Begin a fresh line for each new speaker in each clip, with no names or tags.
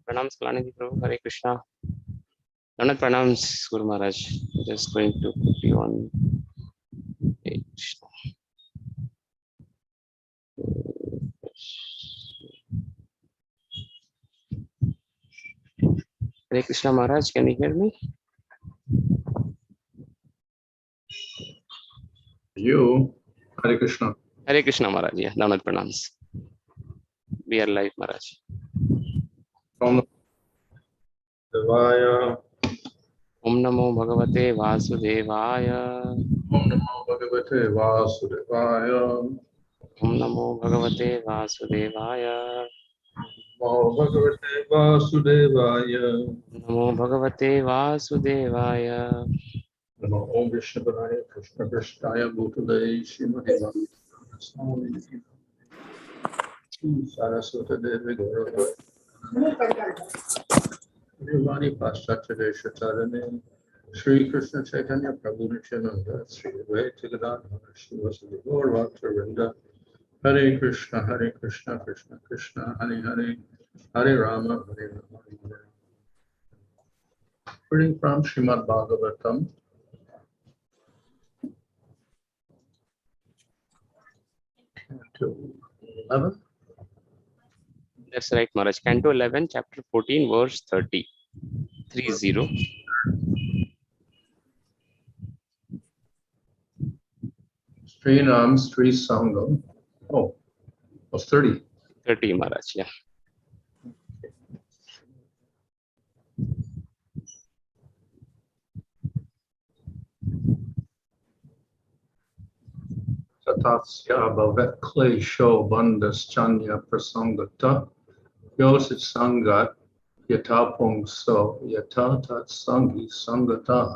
Pranams Kalanidhi Prabhu, Hare Krishna. Donat Pranams Guru Maharaj. Just going to put you on page. Hare Krishna Maharaj, can you hear me?
You, Hare Krishna.
Hare Krishna Maharaj, yeah, Donat Pranams. We are live, Maharaj.
Om Devaya.
Om Namo Bhagavate Vasudevaya.
Om Namo Bhagavate Vasudevaya.
Om Namo Bhagavate Vasudevaya.
Namo Bhagavate Vasudevaya.
Namo Bhagavate Vasudevaya.
Namo Om Vishnavaya Krishna Krishnaya Bhutale Srimati Bhagavate Saraswata Devi Gaurava Vimani Paschatya Deshatarane Shri Krishna Chaitanya Prabhu Nityananda Sri Advaita Gadadhara Srivasadi Gaur Bhakta Hare Krishna Krishna Krishna Hare Hare Hare Rama Hare Rama Hare Rama. Reading from Srimad Bhāgavatam. Canto 11.
That's right, Maharaj. Canto 11, chapter 14, verse 30. 30.
Synonyms, sangam. Oh, was 30.
30, Maharaj, yeah.
Tathāsya bhavet kleśo bandhaś anya-prasaṅgataḥ yoṣit-saṅgād yathā puṁso yathā tat-saṅgi-saṅgataḥ.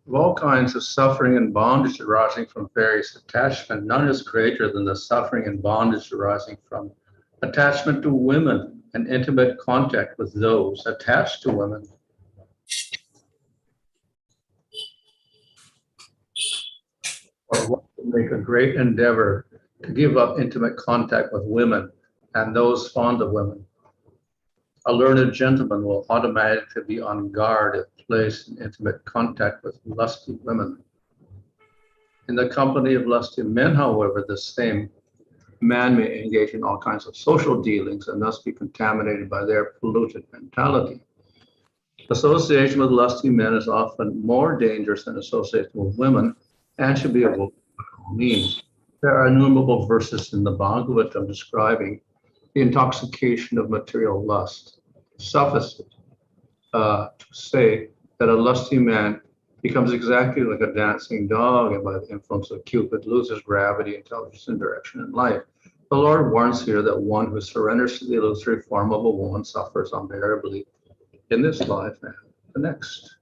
Of all kinds of suffering and bondage arising from various attachment, none is greater than the suffering and bondage arising from attachment to women and intimate contact with those attached to women. Or one can make a great endeavor to give up intimate contact with women and those fond of women. A learned gentleman will automatically be on guard if placed in intimate contact with lusty women. In the company of lusty men, however, the same man may engage in all kinds of social dealings and thus be contaminated by their polluted mentality. Association with lusty men is often more dangerous than association with women and should be avoided by all means. There are innumerable verses in the Bhāgavatam describing the intoxication of material lust. Suffice it to say that a lusty man becomes exactly like a dancing dog and by the influence of Cupid loses gravity, intelligence, and direction in life. The Lord warns here that one who surrenders to the illusory form of a woman suffers unbearably in this life and the next.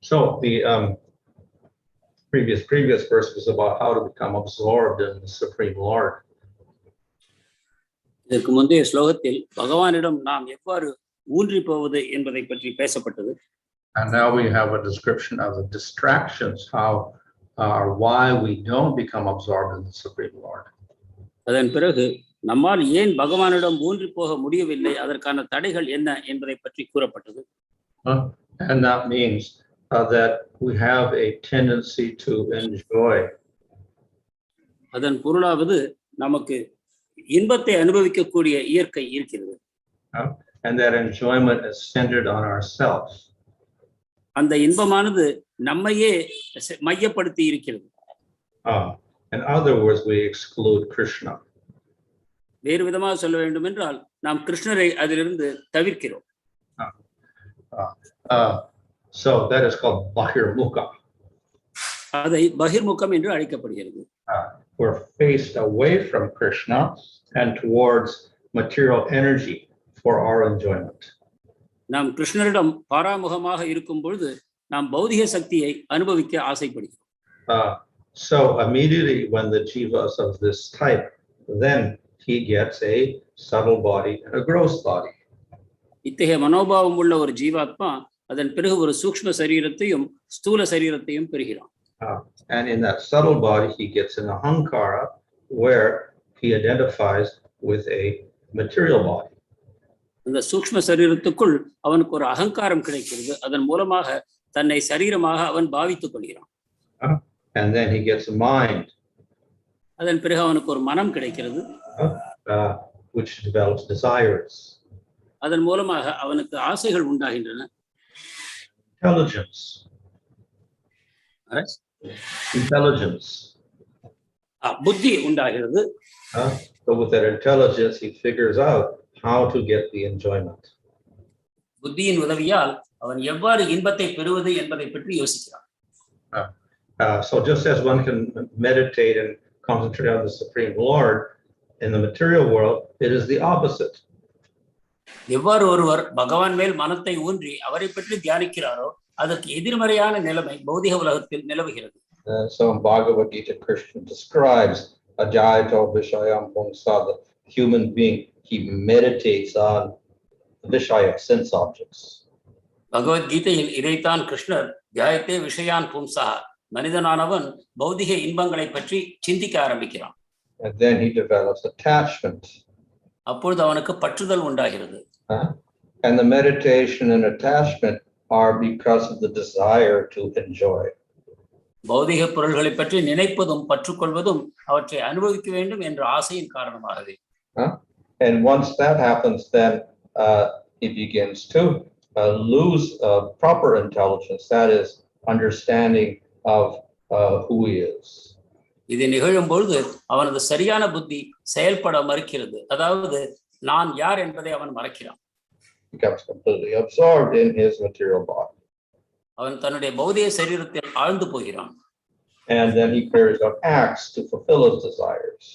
So the previous verse was about how to become absorbed in the Supreme Lord.
இதற்கு முந்தைய ஸ்லோகத்தில் பகவானிடம் நாம் எவ்வாறு ஊன்றி போவது என்பதை பற்றி பேசப்பட்டது.
And now we have a description of the distractions, how or why we don't become absorbed in the Supreme Lord.
அதன் பிறகு நம்மால் ஏன் பகவானிடம் ஊன்றி போக முடியவில்லை, அதற்கான தடைகள் என்ன என்பதை பற்றி கூறப்பட்டது.
And that means that we have a tendency to enjoy.
அதன் பொருளாவது நமக்கு இன்பத்தை அனுபவிக்கக்கூடிய இயற்கை இருக்கிறது.
And that enjoyment is centered on ourselves.
அந்த இன்பமானது நம்மையே மையப்படுத்தி இருக்கிறது.
In other words, we exclude Krishna.
வேறு விதமாக சொல்ல வேண்டும் என்றால் நாம் கிருஷ்ணரை அதிலிருந்து தவிர்க்கிறோம்.
So that is called bahirmukha.
அதை பகிர்முகம் என்று அழைக்கப்படுகிறது.
We're faced away from Krishna and towards material energy for our enjoyment.
நாம் கிருஷ்ணரிடம் பாராமுகமாக இருக்கும் பொழுது நாம் பௌதிக சக்தியை அனுபவிக்க ஆசைப்படுகிறோம்.
So immediately when the jivas of this type, then he gets a subtle body and a gross body.
இத்தகைய மனோபாவம் உள்ள ஒரு ஜீவாத்மா அதன் பிறகு ஒரு சூக்ஷ்ம சரீரத்தையும் ஸ்தூல சரீரத்தையும் பெறுகிறான்.
And in that subtle body, he gets an ahankara, where he identifies with a material body.
அந்த சூக்ஷ்ம சரீரத்துக்குள் அவனுக்கு ஒரு அகங்காரம் கிடைக்கிறது. அதன் மூலமாக தன்னை சரீரமாக அவன் பாவித்துக் கொள்கிறான்.
And then he gets a mind.
அதன் பிறகு அவனுக்கு ஒரு மனம் கிடைக்கிறது.
Which develops desires.
அதன் மூலமாக அவனுக்கு ஆசைகள் உண்டாகின்றன.
Intelligence. Intelligence.
புத்தி உண்டாகிறது.
So with that intelligence, he figures out how to get the enjoyment.
புத்தியின் உதவியால் அவன் எவ்வாறு இன்பத்தை பெறுவது என்பதை பற்றி யோசிக்கிறான்.
So just as one can meditate and concentrate on the Supreme Lord, in the material world, it is the opposite.
எவ்வாறு ஒருவர் பகவான் மேல் மனத்தை ஊன்றி அவரை பற்றி தியானிக்கிறாரோ அதற்கு எதிர்மறையான நிலைமை பௌதிக உலகத்தில் நிலவுகிறது.
So in Bhāgavatam, Krishna describes ajayito vishayam puṁsaḥ, the human being, he meditates on vishaya, sense objects.
பகவத்கீதையில் இதைத்தான் கிருஷ்ணர் ஜாயத்தே விஷயான் பும்சஹ, மனிதனானவன் பௌதிக இன்பங்களை பற்றி சிந்திக்க ஆரம்பிக்கிறான்.
And then he develops attachment.
அப்பொழுது அவனுக்கு பற்றுதல் உண்டாகிறது.
And the meditation and attachment are because of the desire to enjoy.
பௌதிக பொருள்களை பற்றி நினைப்பதும் பற்றுக்கொள்வதும் அவற்றை அனுபவிக்க வேண்டும் என்ற ஆசையின் காரணமாகவே.
And once that happens, then he begins to lose proper intelligence, that is, understanding of who he is.
இது நிகழும் பொழுது அவனது சரியான புத்தி செயல்பட மறுக்கிறது. அதாவது நான் யார் என்பதை அவன் மறக்கிறான்.
Becomes completely absorbed in his material body.
அவன் தன்னுடைய பௌதிக சரீரத்தில் ஆழ்ந்து போகிறான்.
And then he carries out acts to fulfill his desires.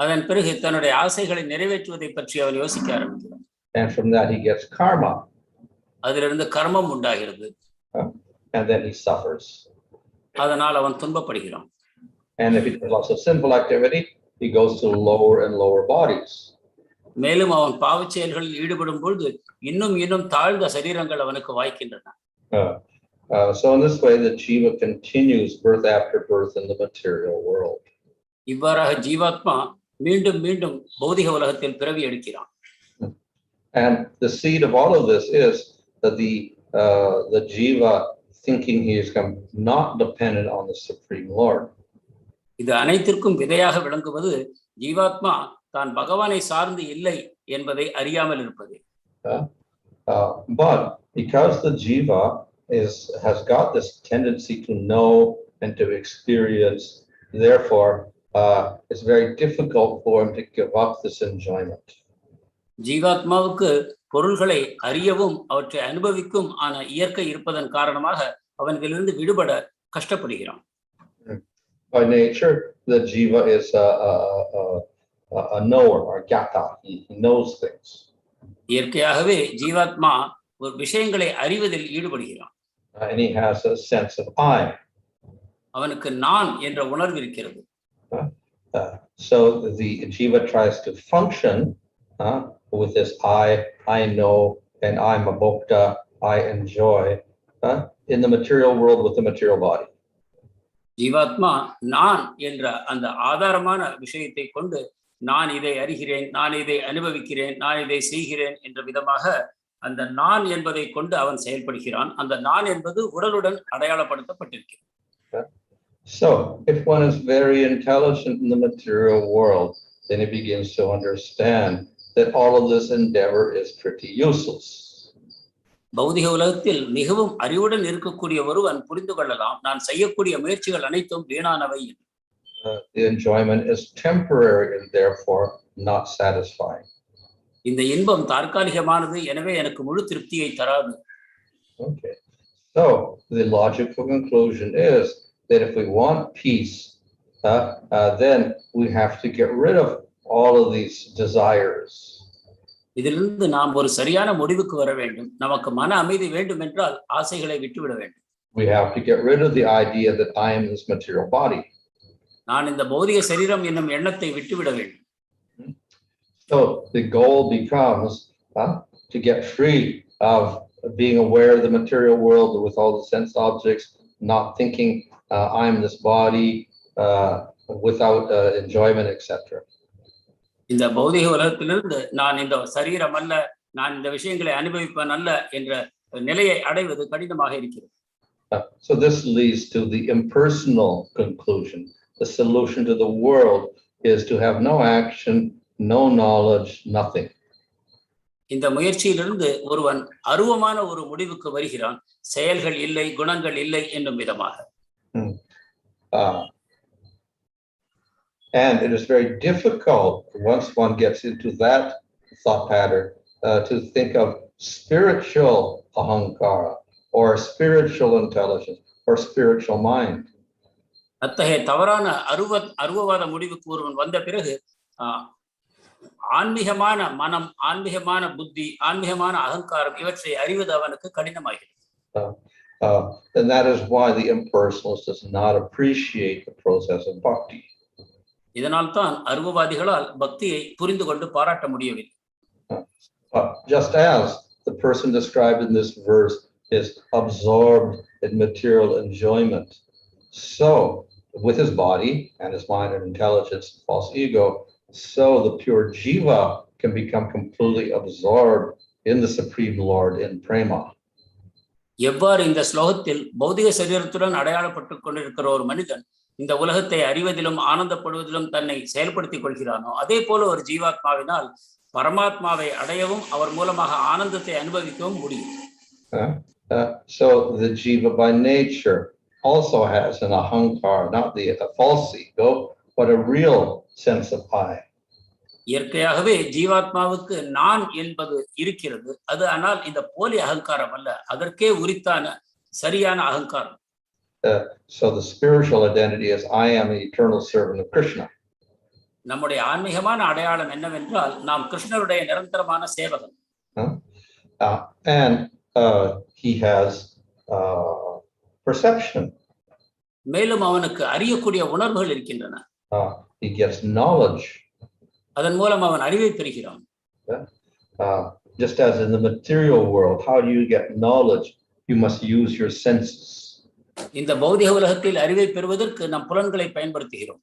அதன் பிறகு தன்னுடைய ஆசைகளை நிறைவேற்றுவதை பற்றி அவன் யோசிக்க ஆரம்பிக்கிறான்.
And from that he gets karma.
அதிலிருந்து கர்மம் உண்டாகிறது.
And then he suffers.
அதனால் அவன் துன்பப்படுகிறான்.
And if he does lots of sinful activity, he goes to lower and lower bodies.
மேலும் அவன் பாவச் செயல்களில் ஈடுபடும் பொழுது இன்னும் தாழ்ந்த சரீரங்கள் அவனுக்கு வாய்க்கின்றன.
So in this way, the jiva continues birth after birth in the material world.
இவ்வாறாக ஜீவாத்மா மீண்டும் பௌதிக உலகத்தில் பிறவி எடுக்கிறான்.
And the seed of all of this is that the jiva thinking he is not dependent on the Supreme Lord.
இது அனைத்திற்கும் விதையாக விளங்குவது ஜீவாத்மா தான் பகவானை சார்ந்து இல்லை என்பதை அறியாமல் இருப்பது.
But because the jiva has got this tendency to know and to experience, therefore it's very difficult for him to give up this enjoyment.
ஜீவாத்மாவுக்கு பொருள்களை அறியவும் அவற்றை அனுபவிக்கும் ஆன இயற்கை இருப்பதன் காரணமாக அவன்களிலிருந்து விடுபட கஷ்டப்படுகிறான்.
By nature, the jiva is a knower or yathā. He knows things.
இயற்கையாகவே ஜீவாத்மா ஒரு விஷயங்களை அறிவதில் ஈடுபடுகிறான்.
And he has a sense of I.
அவனுக்கு நான் என்ற உணர்வு இருக்கிறது.
So the jiva tries to function with this I know, and I'm a bhokta, I enjoy, in the material world with the material body.
ஜீவாத்மா நான் என்ற அந்த ஆதாரமான விஷயத்தை கொண்டு நான் இதை அறிகிறேன், நான் இதை அனுபவிக்கிறேன், நான் இதை செய்கிறேன் என்ற விதமாக அந்த நான் என்பதை கொண்டு அவன் செயல்படுகிறான். அந்த நான் என்பது உடலுடன் அடையாளப்படுத்தப்பட்டிருக்கிறது.
So if one is very intelligent in the material world, then he begins to understand that all of this endeavor is pretty useless.
பௌதிக உலகத்தில் மிகவும் அறிவுடன் இருக்கக்கூடிய ஒருவன் புரிந்து கொள்ளலாம், நான் செய்யக்கூடிய முயற்சிகள் அனைத்தும் வீணானவை.
The enjoyment is temporary and therefore not satisfying.
இந்த இன்பம் தற்காலிகமானது, எனவே எனக்கு முழு திருப்தியை தராது.
Okay. So the logical conclusion is that if we want peace, then we have to get rid of all of these desires.
இதிலிருந்து நாம் ஒரு சரியான முடிவுக்கு வர வேண்டும். நமக்கு மன அமைதி வேண்டும் என்றால் ஆசைகளை விட்டுவிட வேண்டும்.
We have to get rid of the idea that I am this material body.
நான் இந்த பௌதிக சரீரம் என்னும் எண்ணத்தை விட்டுவிட வேண்டும்.
So the goal becomes to get free of being aware of the material world with all the sense objects, not thinking I am this body without enjoyment, etc.
இந்த பௌதிக உலகத்திலிருந்து நான் இந்த சரீரம் அல்ல, நான் இந்த விஷயங்களை அனுபவிப்பேன் அல்ல என்ற நிலையை அடைவது கடினமாக இருக்கிறது.
So this leads to the impersonal conclusion. The solution to the world is to have no action, no knowledge, nothing.
இந்த முயற்சியிலிருந்து ஒருவன் அருவமான ஒரு முடிவுக்கு வருகிறான். செயல்கள் இல்லை, குணங்கள் இல்லை என்னும் விதமாக.
And it is very difficult once one gets into that thought pattern to think of spiritual ahankara or spiritual intelligence or spiritual mind.
அத்தகைய தவறான அருவவாத முடிவுக்கு ஒருவன் வந்த பிறகு ஆன்மீகமான மனம், ஆன்மீகமான புத்தி, ஆன்மீகமான அகங்காரம் இவற்றை அறிவது அவனுக்கு கடினமாகிறது.
And that is why the impersonalist does not appreciate the process of bhakti.
இதனால் தான் அருவவாதிகளால் பக்தியை புரிந்து கொண்டு பாராட்ட முடியவில்லை.
Just as the person described in this verse is absorbed in material enjoyment, so with his body and his mind and intelligence, false ego, so the pure jiva can become completely absorbed in the Supreme Lord in prema.
எவ்வாறு இந்த ஸ்லோகத்தில் பௌதிக சரீரத்துடன் அடையாளப்பட்டுக் கொண்டிருக்கிற ஒரு மனிதன் இந்த உலகத்தை அறிவதிலும் ஆனந்தப்படுவதிலும் தன்னை செயல்படுத்திக் கொள்கிறானோ, அதே போல ஒரு ஜீவாத்மாவினால் பரமாத்மாவை அடையவும் அவர் மூலமாக ஆனந்தத்தை அனுபவிக்கவும் முடியும்.
So the jiva by nature also has an ahankar, not the false ego, but a real sense of I.
இயற்கையாகவே ஜீவாத்மாவுக்கு நான் என்பது இருக்கிறது. அது ஆனால் இந்த போலி அகங்காரம் அல்ல, அதற்கே உரித்தான சரியான அகங்காரம்.
So the spiritual identity is I am an eternal servant of Krishna.
நம்முடைய ஆன்மீகமான அடையாளம் என்னவென்றால் நாம் கிருஷ்ணருடைய நிரந்தரமான சேவகன்.
And he has perception.
மேலும் அவனுக்கு அறியக்கூடிய உணர்வுகள் இருக்கின்றன.
He gets knowledge.
அதன் மூலம் அவன் அறிவை பெறுகிறான்.
Just as in the material world, how do you get knowledge? You must use your senses.
இந்த பௌதிக உலகத்தில் அறிவை பெறுவதற்கு நம் புலன்களை பயன்படுத்துகிறோம்.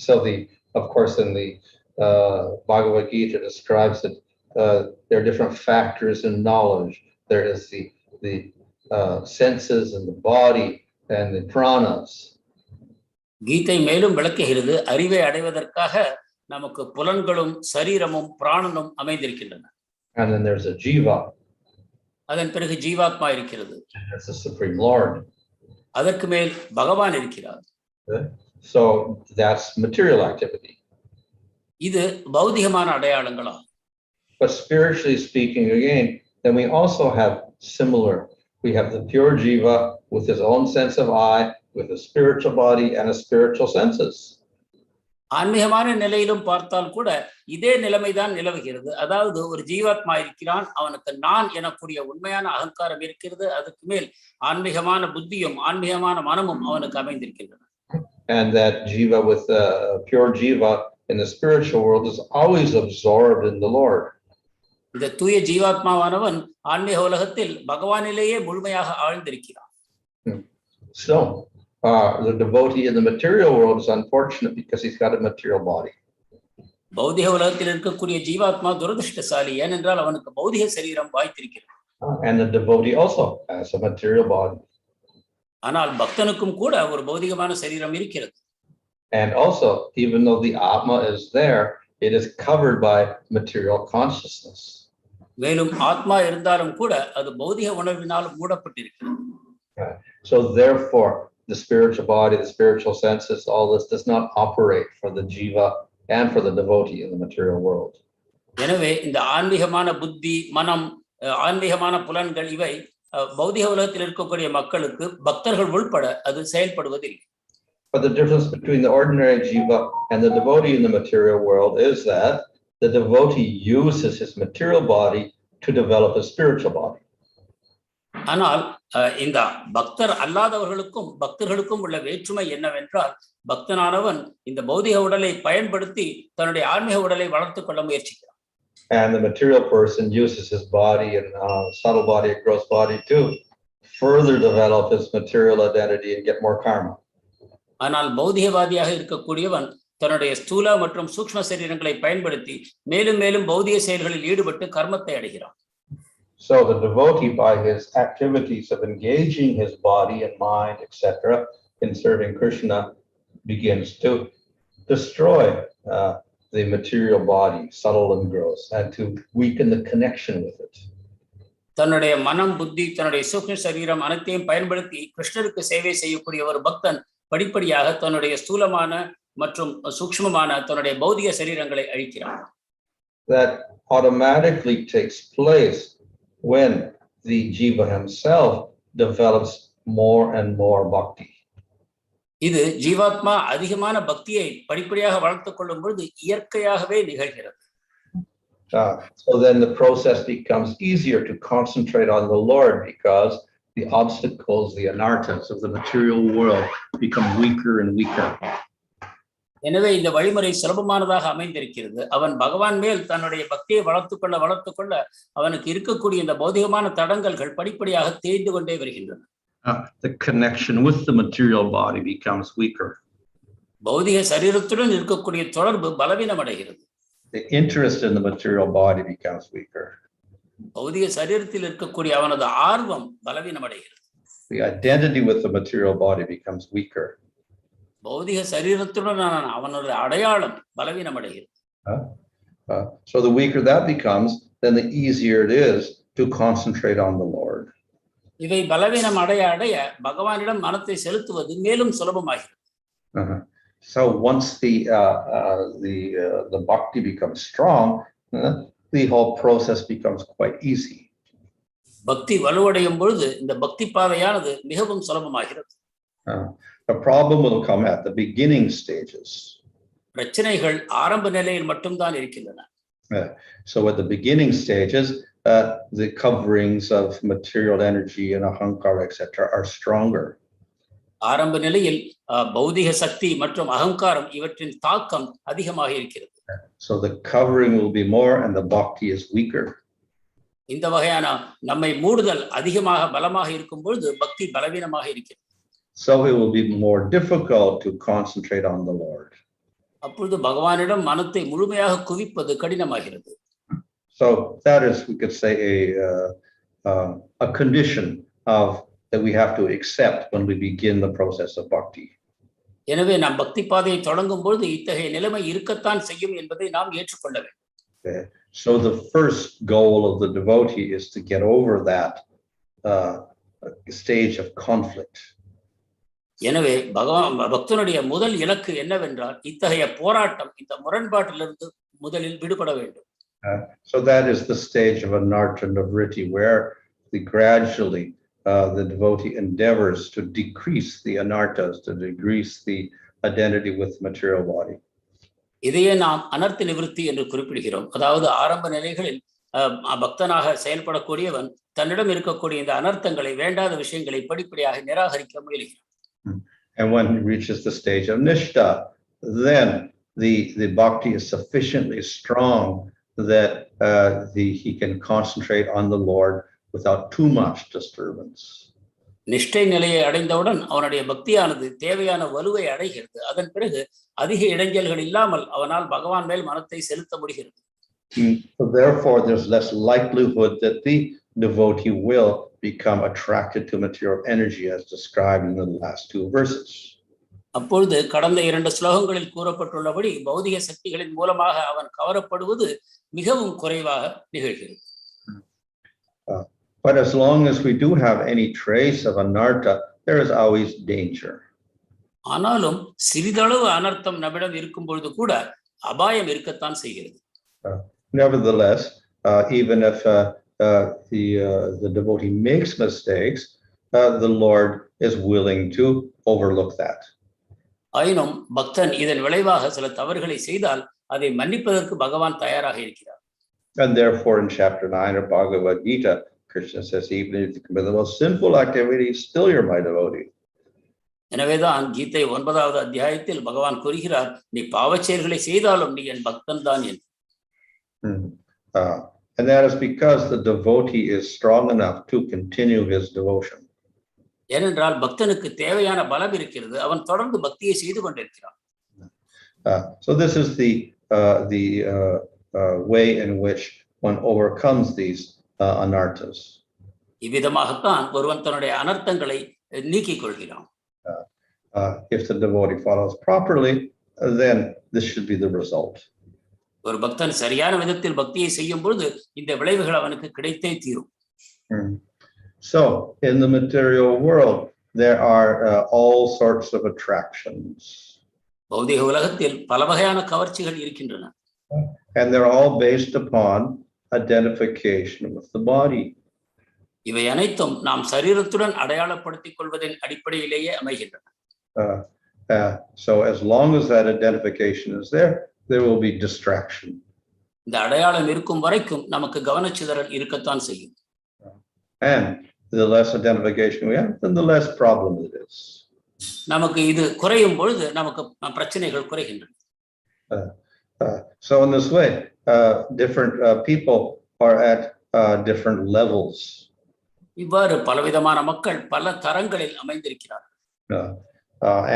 So of course, in the Bhagavad Gita describes that there are different factors in knowledge. There is the senses and the body and the pranas.
கீதை மேலும் விளக்குகிறது, அறிவை அடைவதற்காக நமக்கு புலன்களும் சரீரமும் பிராணனும் அமைந்திருக்கின்றன.
And then there's a jiva.
அதன் பிறகு ஜீவாத்மா இருக்கிறது.
And there's the Supreme Lord.
அதற்கு மேல் பகவான் இருக்கிறார்.
So that's material activity.
இது பௌதிகமான அடையாளங்களா?
But spiritually speaking, again, then we also have similar. We have the pure jiva with his own sense of I, with a spiritual body and a spiritual senses.
ஆன்மீகமான நிலையிலும் பார்த்தால் கூட இதே நிலைமைதான் நிலவுகிறது. அதாவது ஒரு ஜீவாத்மா இருக்கிறான், அவனுக்கு நான் எனக்கூடிய உண்மையான அகங்காரம் இருக்கிறது, அதுக்கு மேல் ஆன்மீகமான புத்தியும் ஆன்மீகமான மனமும் அவனுக்கு அமைந்திருக்கின்றன.
And that jiva with the pure jiva in the spiritual world is always absorbed in the Lord.
இந்த தூய ஜீவாத்மாவானவன் ஆன்மீக உலகத்தில் பகவானிலேயே முழுமையாக ஆழ்ந்திருக்கிறான்.
So the devotee in the material world is unfortunate because he's got a material body.
பௌதிக உலகத்தில் இருக்கக்கூடிய ஜீவாத்மா துரதிருஷ்டசாலி, ஏனென்றால் அவனுக்கு பௌதிக சரீரம் வாய்த்திருக்கிறது.
And the devotee also has a material body.
ஆனால் பக்தனுக்கும் கூட ஒரு பௌதிகமான சரீரம் இருக்கிறது.
And also, even though the atma is there, it is covered by material consciousness.
மேலும் ஆத்மா இருந்தாலும் கூட அது பௌதிக உணர்வினால் மூடப்பட்டிருக்கிறது.
So therefore, the spiritual body, the spiritual senses, all this does not operate for the jiva and for the devotee in the material world.
எனவே இந்த ஆன்மீகமான புத்தி, மனம், ஆன்மீகமான புலன்கள் இவை பௌதிக உலகத்தில் இருக்கக்கூடிய மக்களுக்கு பக்தர்கள் உள்பட அது செயல்படுவதில்லை.
But the difference between the ordinary jiva and the devotee in the material world is that the devotee uses his material body to develop a spiritual body.
ஆனால் இந்த பக்தர் அல்லாதவர்களுக்கும் பக்தர்களுக்கும் உள்ள வேற்றுமை என்னவென்றால், பக்தனானவன் இந்த பௌதிக உடலை பயன்படுத்தி தன்னுடைய ஆன்மீக உடலை வளர்த்துக் கொள்ள முயற்சிக்கிறான்.
And the material person uses his body and subtle body and gross body too further develop his material identity and get more karma.
ஆனால் பௌதிகவாதியாக இருக்கக்கூடியவன் தன்னுடைய ஸ்தூல மற்றும் சூக்ஷ்ம சரீரங்களை பயன்படுத்தி மேலும் மேலும் பௌதிக செயல்களில் ஈடுபட்டு கர்மத்தை அடைகிறான்.
So the devotee, by his activities of engaging his body and mind, etc., in serving Krishna, begins to destroy the material body, subtle and gross, and to weaken the connection with it.
தன்னுடைய மனம், புத்தி, தன்னுடைய சூக்ஷ்ம சரீரம் அனைத்தையும் பயன்படுத்தி கிருஷ்ணருக்கு சேவை செய்யக்கூடிய ஒரு பக்தன் படிப்படியாக தன்னுடைய ஸ்தூலமான மற்றும் சூக்ஷ்மமான தன்னுடைய பௌதிக சரீரங்களை அழிக்கிறான்.
That automatically takes place when the jiva himself develops more and more bhakti.
இது ஜீவாத்மா அதிகமான பக்தியை படிப்படியாக வளர்த்துக் கொள்ளும் பொழுது இயற்கையாகவே நிகழ்கிறது.
So then the process becomes easier to concentrate on the Lord because the obstacles, the anarthas of the material world become weaker and weaker.
எனவே இந்த வழிமுறை சுலபமானதாக அமைந்திருக்கிறது. அவன் பகவான் மேல் தன்னுடைய பக்தியை வளர்த்துக் கொள்ள அவனுக்கு இருக்கக்கூடிய இந்த பௌதிகமான தடங்கல்கள் படிப்படியாக தேய்ந்து கொண்டே வருகின்றன.
The connection with the material body becomes weaker.
பௌதிக சரீரத்துடன் இருக்கக்கூடிய தொடர்பு பலவீனம் அடைகிறது.
The interest in the material body becomes weaker.
பௌதிக சரீரத்தில் இருக்கக்கூடிய அவனது ஆர்வம் பலவீனம் அடைகிறது.
The identity with the material body becomes weaker.
பௌதிக சரீரத்துடன் அவனது அடையாளம் பலவீனம் அடைகிறது.
So the weaker that becomes, then the easier it is to concentrate on the Lord.
இவை பலவீனம் அடைய பகவானிடம் மனத்தை செலுத்துவது மேலும் சுலபமாகிறது.
So once the bhakti becomes strong, the whole process becomes quite easy.
பக்தி வலுவடையும் பொழுது இந்த பக்தி பாதையானது மிகவும் சுலபமாகிறது.
The problem will come at the beginning stages.
பிரச்சனைகள் ஆரம்ப நிலையில் மட்டும்தான் இருக்கின்றன.
So at the beginning stages, the coverings of material energy and ahankara, etc., are stronger.
ஆரம்ப நிலையில் பௌதிக சக்தி மற்றும் அகங்காரம் இவற்றின் தாக்கம் அதிகமாக இருக்கிறது.
So the covering will be more and the bhakti is weaker.
இந்த வகையான நம்மை மூடுதல் அதிகமாக பலமாக இருக்கும் பொழுது பக்தி பலவீனமாக இருக்கிறது.
So it will be more difficult to concentrate on the Lord.
அப்பொழுது பகவானிடம் மனத்தை முழுமையாக குவிப்பது கடினமாகிறது.
So that is, we could say, a condition of that we have to accept when we begin the process of bhakti.
எனவே நாம் பக்தி பாதையை தொடங்கும் பொழுது இத்தகைய நிலைமை இருக்கத்தான் செய்யும் என்பதை நாம் ஏற்றுக்கொள்ள வேண்டும்.
So the first goal of the devotee is to get over that stage of conflict.
எனவே பக்தனுடைய முதல் இலக்கு என்னவென்றால் இத்தகைய போராட்டம், இந்த முரண்பாட்டிலிருந்து முதலில் விடுபட வேண்டும்.
So that is the stage of anartha nivrthi, where gradually the devotee endeavors to decrease the anarthas, to decrease the identity with the material body.
இதையே நாம் அனர்த்த நிவர்த்தி என்று குறிப்பிடுகிறோம். அதாவது ஆரம்ப நிலைகளில் பக்தனாக செயல்படக்கூடியவன் தன்னிடம் இருக்கக்கூடிய இந்த அனர்த்தங்களை, வேண்டாத விஷயங்களை படிப்படியாக நிராகரிக்க முயல்கிறான்.
And when he reaches the stage of nistha, then the bhakti is sufficiently strong that he can concentrate on the Lord without too much disturbance.
நிஷ்டை நிலையை அடைந்தவுடன் அவனுடைய பக்தியானது தேவையான வலுவை அடைகிறது. அதன் பிறகு அதிக இடைஞ்சல்கள் இல்லாமல் அவனால் பகவான் மேல் மனத்தை செலுத்த முடிகிறது.
So therefore, there's less likelihood that the devotee will become attracted to material energy, as described in the last two verses.
அப்பொழுது கடந்த 2 ஸ்லோகங்களில் கூறப்பட்டுள்ளபடி பௌதிக சக்திகளின் மூலமாக அவன் கவரப்படுவது மிகவும் குறைவாக நிகழ்கிறது.
But as long as we do have any trace of anartha, there is always danger.
ஆனாலும் சிறிதளவு அனர்த்தம் நம்மிடம் இருக்கும் பொழுது கூட அபாயம் இருக்கத்தான் செய்கிறது.
Nevertheless, even if the devotee makes mistakes, the Lord is willing to overlook that.
ஆயினும் பக்தன் இதன் விளைவாக சில தவறுகளை செய்தால் அதை மன்னிப்பதற்கு பகவான் தயாராக இருக்கிறார்.
And therefore, in chapter 9 of Bhāgavatam, Krishna says, even if you commit the most sinful activity, still you're my devotee.
எனவேதான் கீதை 9வது அத்தியாயத்தில் பகவான் கூறுகிறார், நீ பாவச் செயல்களை செய்தாலும் நீ என் பக்தன் தான் என்று.
And that is because the devotee is strong enough to continue his devotion.
ஏனென்றால் பக்தனுக்கு தேவையான பலம் இருக்கிறது, அவன் தொடர்ந்து பக்தியை செய்து கொண்டிருக்கிறான்.
So this is the way in which one overcomes these anarthas.
இவ்விதமாகத்தான் ஒருவன் தன்னுடைய அனர்த்தங்களை நீக்கிக் கொள்கிறான்.
If the devotee follows properly, then this should be the result.
ஒரு பக்தன் சரியான விதத்தில் பக்தியை செய்யும் பொழுது இந்த விளைவுகள் அவனுக்கு கிடைத்தே தீரும்.
So in the material world there are all sorts of attractions.
பௌதிக உலகத்தில் பல வகையான கவர்ச்சிகள் இருக்கின்றன.
And they're all based upon identification with the body.
இவை அனைத்தும் நாம் சரீரத்துடன் அடையாளப்படுத்திக் கொள்வதன் அடிப்படையிலேயே அமைகின்றன.
So as long as that identification is there, there will be distraction.
இந்த அடையாளம் இருக்கும் வரைக்கும் நமக்கு கவனச்சிதறல் இருக்கத்தான் செய்யும்.
And the less identification we have, then the less problem it is.
நமக்கு இது குறையும் பொழுது நமக்கு பிரச்சனைகள் குறைகின்றன.
So in this way, different people are at different levels.
இவ்வாறு பலவிதமான மக்கள் பல தரங்களில் அமைந்திருக்கிறார்கள்.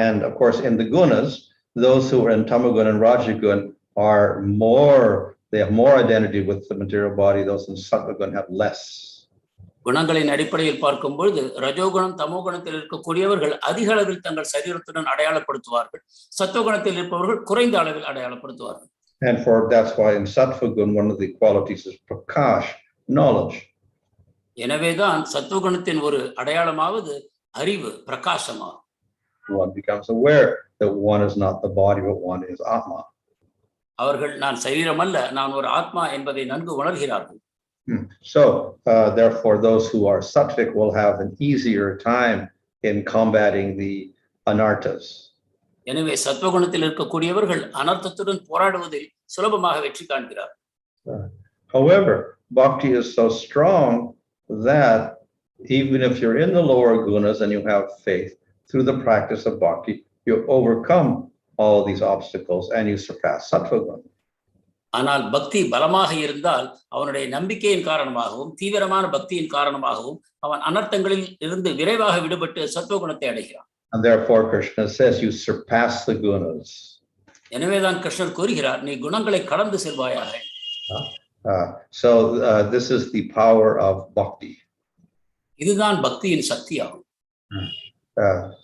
And of course, in the gunas, those who are in tamagun and rajagun are more, they have more identity with the material body. Those in sattvagun have less.
குணங்களின் அடிப்படையில் பார்க்கும் பொழுது ரஜோகுணம் தமோகுணத்தில் இருக்கக்கூடியவர்கள் அதிக அளவில் தங்கள் சரீரத்துடன் அடையாளப்படுத்துவார்கள், சத்துவகுணத்தில் இருப்பவர்கள் குறைந்த அளவில் அடையாளப்படுத்துவார்கள்.
And for that's why in sattvagun one of the qualities is prakash, knowledge.
எனவேதான் சத்துவகுணத்தின் ஒரு அடையாளமாவது அறிவு, பிரகாசமாகும்.
One becomes aware that one is not the body, but one is atma.
அவர்கள் நான் சரீரம் அல்ல, நான் ஒரு ஆத்மா என்பதை நன்கு உணர்கிறார்கள்.
So therefore those who are sattvic will have an easier time in combating the anarthas.
எனவே சத்துவகுணத்தில் இருக்கக்கூடியவர்கள் அனர்த்தத்துடன் போராடுவதில் சுலபமாக வெற்றி காண்கிறார்.
However, bhakti is so strong that even if you're in the lower gunas and you have faith, through the practice of bhakti, you overcome all these obstacles and you surpass sattva-guna.
ஆனால் பக்தி பலமாக இருந்தால் அவனுடைய நம்பிக்கையின் காரணமாகவும் தீவிரமான பக்தியின் காரணமாகவும் அவன் அனர்த்தங்களில் இருந்து விரைவாக விடுபட்டு சத்துவகுணத்தை அடைகிறான்.
And therefore Krishna says you surpass the gunas.
எனவேதான் கிருஷ்ணர் கூறுகிறார், நீ குணங்களை கடந்து செல்வாயாக.
So this is the power of bhakti.
இதுதான் பக்தியின் சக்தியாகும்.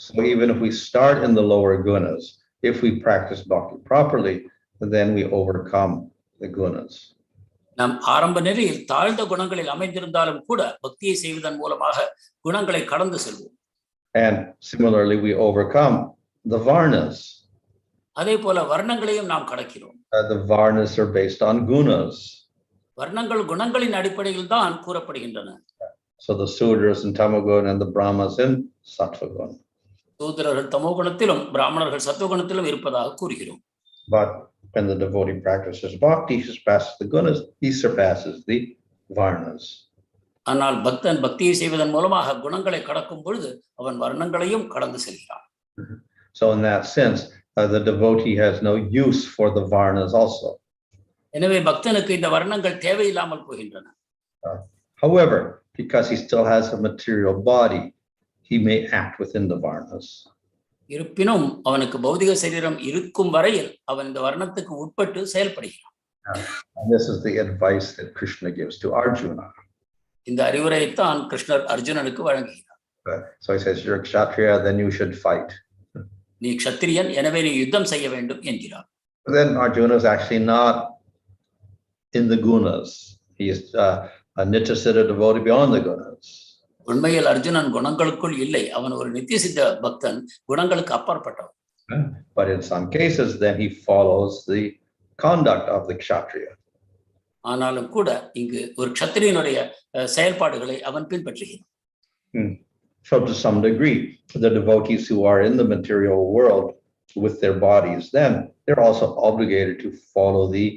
So even if we start in the lower gunas, if we practice bhakti properly, then we overcome the gunas.
நாம் ஆரம்ப நிலையில் தாழ்ந்த குணங்களில் அமைந்திருந்தாலும் கூட பக்தியை செய்வதன் மூலமாக குணங்களை கடந்து செல்வோம்.
And similarly we overcome the varnas.
அதே போல வர்ணங்களையும் நாம் கடக்கிறோம்.
The varnas are based on gunas.
வர்ணங்கள் குணங்களின் அடிப்படையில் தான் கூறப்படுகின்றன.
So the Sudras in Tamagun and the Brahmas in Sattvagun.
சூத்ரர்கள் தமோகுணத்திலும் பிராமணர்கள் சத்துவகுணத்திலும் இருப்பதாக கூறுகிறோம்.
But when the devotee practices bhakti, he surpasses the gunas, he surpasses the varnas.
ஆனால் பக்தன் பக்தியை செய்வதன் மூலமாக குணங்களை கடக்கும் பொழுது அவன் வர்ணங்களையும் கடந்து செல்கிறான்.
So in that sense, the devotee has no use for the varnas also.
எனவே பக்தனுக்கு இந்த வர்ணங்கள் தேவையில்லாமல் போகின்றன.
However, because he still has a material body, he may act within the varnas.
இருப்பினும் அவனுக்கு பௌதிக சரீரம் இருக்கும் வரையில் அவன் இந்த வர்ணத்துக்கு உட்பட்டு செயல்படுகிறான்.
And this is the advice that Krishna gives to Arjuna.
இந்த அறிவுரையைத்தான் கிருஷ்ணர் அர்ஜுனனுக்கு வழங்குகிறார்.
So he says, you're a kshatriya, then you should fight.
நீ க்ஷத்திரியன், எனவே நீ யுத்தம் செய்ய வேண்டும் என்கிறார்.
Then Arjuna is actually not in the gunas. He is a nityasiddha devotee beyond the gunas.
உண்மையில் அர்ஜுனன் குணங்களுக்குள் இல்லை, அவன் ஒரு நித்திய சித்த பக்தன், குணங்களுக்கு அப்பாற்பட்டவன்.
But in some cases then he follows the conduct of the kshatriya.
ஆனாலும் கூட இங்கு ஒரு க்ஷத்திரியனுடைய செயல்பாடுகளை அவன் பின்பற்றுகிறான்.
So to some degree, the devotees who are in the material world with their bodies, then they're also obligated to follow the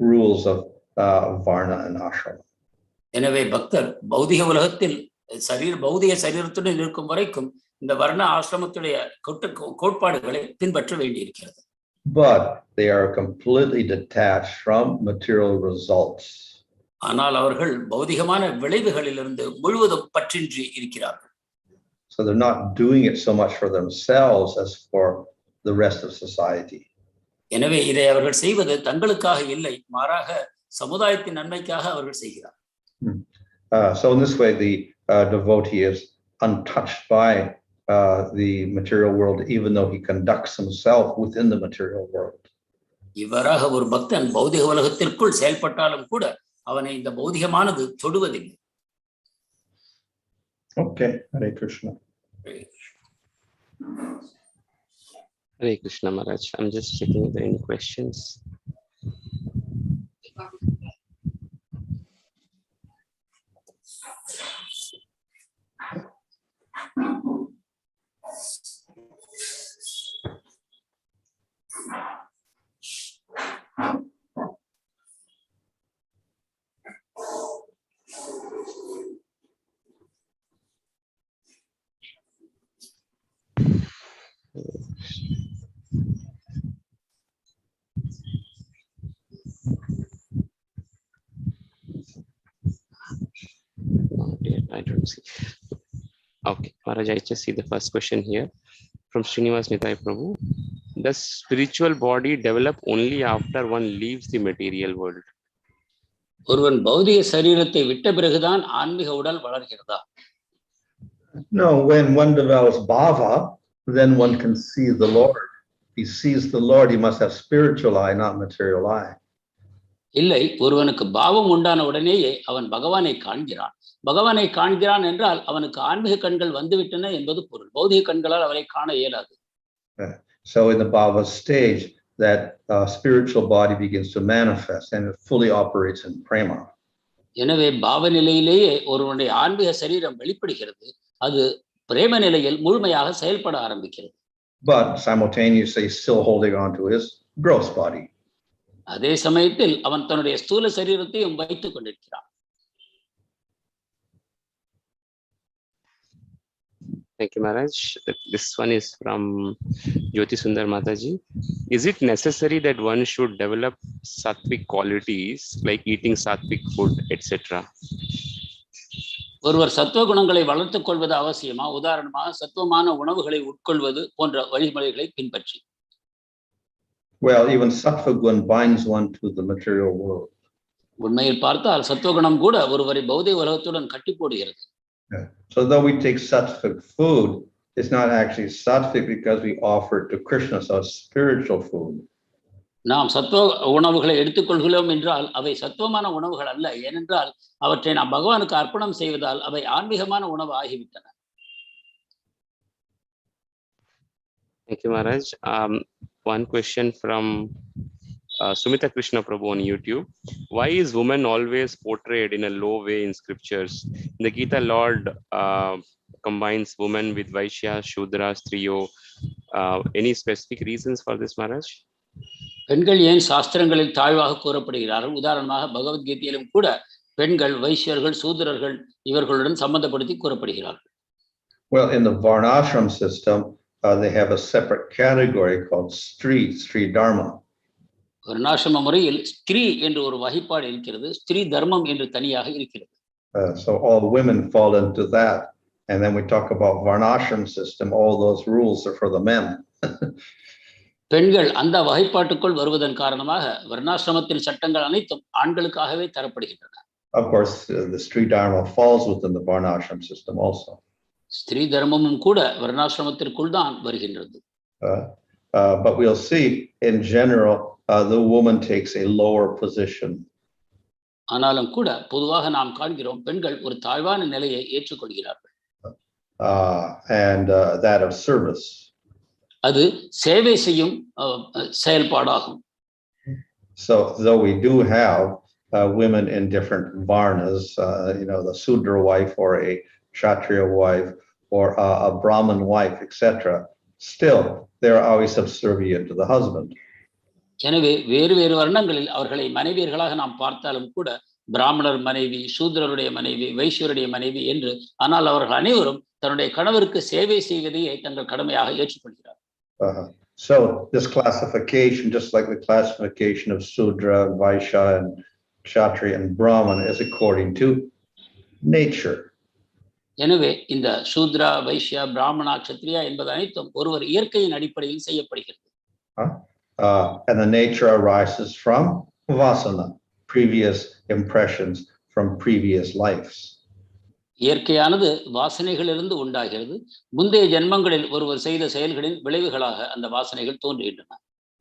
rules of varna and ashrama.
எனவே பக்தர் பௌதிக உலகத்தில் பௌதிக சரீரத்துடன் இருக்கும் வரைக்கும் இந்த வர்ண ஆசிரமத்துடைய கோட்பாடுகளை பின்பற்ற வேண்டியிருக்கிறது.
But they are completely detached from material results.
ஆனால் அவர்கள் பௌதிகமான விளைவுகளிலிருந்து முழுவதும் பற்றின்றி இருக்கிறார்கள்.
So they're not doing it so much for themselves as for the rest of society.
எனவே இதை அவர்கள் செய்வது தங்களுக்காக இல்லை, மாறாக சமுதாயத்தின் நன்மைக்காக அவர்கள் செய்கிறார்.
So in this way, the devotee is untouched by the material world, even though he conducts himself within the material world.
இவ்வாறாக ஒரு பக்தன் பௌதிக உலகத்திற்குள் செயல்பட்டாலும் கூட அவனை இந்த பௌதிகமானது தொடுவதில்லை.
Okay, Hare Krishna.
Hare Krishna Maharaj. I'm just checking if there are any questions. I don't see. Okay, Maharaj, I just see the first question here from Srinivas Nitai Prabhu. Does spiritual body develop only after one leaves the material world?
ஒருவன் பௌதிக சரீரத்தை விட்ட பிறகுதான் ஆன்மீக உடல் வளர்கிறதா?
No, when one develops bhava, then one can see the Lord. If he sees the Lord, he must have spiritual eye, not material eye.
இல்லை, ஒருவனுக்கு பாவம் உண்டான உடனேயே அவன் பகவானை காண்கிறான். பகவானை காண்கிறான் என்றால் அவனுக்கு ஆன்மீக கண்கள் வந்துவிட்டன என்பது பொருள். பௌதிக கண்களால் அவரை காண இயலாது.
So in the bhava stage, that spiritual body begins to manifest and it fully operates in prema.
எனவே பாவ நிலையிலேயே ஒருவனுடைய ஆன்மீக சரீரம் வெளிப்படுகிறது. அது பிரேம நிலையில் முழுமையாக செயல்பட ஆரம்பிக்கிறது.
But simultaneously still holding on to his gross body.
அதே சமயத்தில் அவன் தன்னுடைய ஸ்தூல சரீரத்தையும் வைத்துக் கொண்டிருக்கிறான்.
Thank you, Maharaj. This one is from Jyoti Sundar Mataji. Is it necessary that one should develop sattvic qualities like eating sattvic food, etc.?
ஒருவர் சத்துவ குணங்களை வளர்த்துக் கொள்வது அவசியமா? உதாரணமாக சத்துவமான உணவுகளை உட்கொள்வது போன்ற வழிமுறைகளை பின்பற்றி.
Well, even sattva gun binds one to the material world.
உண்மையில் பார்த்தால் சத்துவகுணம் கூட ஒருவரை பௌதிக உலகத்துடன் கட்டி போடுகிறது.
So though we take sattvic food, it's not actually sattvic because we offer it to Krishna, so it's spiritual food.
நாம் சத்துவ உணவுகளை எடுத்துக்கொள்கிறோம் என்றால் அவை சத்துவமான உணவுகள் அல்ல, ஏனென்றால் அவற்றை நாம் பகவானுக்கு அர்ப்பணம் செய்வதால் அவை ஆன்மீகமான உணவு ஆகிவிட்டன.
Thank you, Maharaj. One question from Sumita Krishna Prabhu on YouTube. Why is woman always portrayed in a low way in scriptures? In the Gita, Lord combines women with Vaishya, Shudra, Striyo. Any specific reasons for this, Maharaj?
பெண்கள் ஏன் சாஸ்திரங்களில் தாழ்வாக கூறப்படுகிறார்கள்? உதாரணமாக பகவத்கீதையிலும் கூட பெண்கள் வைஷ்யர்கள், சூத்திரர்கள் இவர்களுடன் சம்பந்தப்படுத்தி கூறப்படுகிறார்கள்.
Well, in the varnashram system, they have a separate category called Stri Dharma.
வர்ணாசிரம முறையில் ஸ்திரீ என்று ஒரு வகைப்பாடு இருக்கிறது, ஸ்திரீ தர்மம் என்று தனியாக இருக்கிறது.
So all women fall into that, and then we talk about varnashram system. All those rules are for the men.
பெண்கள் அந்த வகைப்பாட்டுக்குள் வருவதன் காரணமாக வர்ணாசிரமத்தின் சட்டங்கள் அனைத்தும் ஆண்களுக்காகவே தரப்படுகின்றன.
Of course, the Stri Dharma falls within the varnashram system also.
ஸ்திரீ தர்மமும் கூட வர்ணாசிரமத்திற்குள் தான் வருகின்றது.
But we'll see in general, the woman takes a lower position.
ஆனாலும் கூட பொதுவாக நாம் காண்கிறோம் பெண்கள் ஒரு தாழ்வான நிலையை ஏற்றுக்கொள்கிறார்கள்.
And that of service.
அது சேவை செய்யும் செயல்பாடாகும்.
So though we do have women in different varnas, the Sudra wife or a Kshatriya wife or a Brahmin wife, etc., still they're always subservient to the husband.
எனவே வேறு வேறு வர்ணங்களில் அவர்களை மனைவியர்களாக நாம் பார்த்தாலும் கூட பிராமணர் மனைவி, சூத்ரருடைய மனைவி, வைஷ்யருடைய மனைவி என்று, ஆனால் அவர்கள் அனைவரும் தன்னுடைய கணவருக்கு சேவை செய்வதையே தங்கள் கடமையாக ஏற்றுக்கொள்கிறார்.
So this classification, just like the classification of Sudra, Vaishya, and Kshatriya and Brahman, is according to nature.
எனவே இந்த சூத்ரா, வைஷ்யா, பிராமணா, க்ஷத்ரியா என்பது அனைத்தும் ஒருவர் இயற்கையின் அடிப்படையில் செய்யப்படுகிறது.
And the nature arises from vasana, previous impressions from previous lives.
இயற்கையானது வாசனைகளிலிருந்து உண்டாகிறது. முந்தைய ஜென்மங்களில் ஒருவர் செய்த செயல்களின் விளைவுகளாக அந்த வாசனைகள் தோன்றுகின்றன.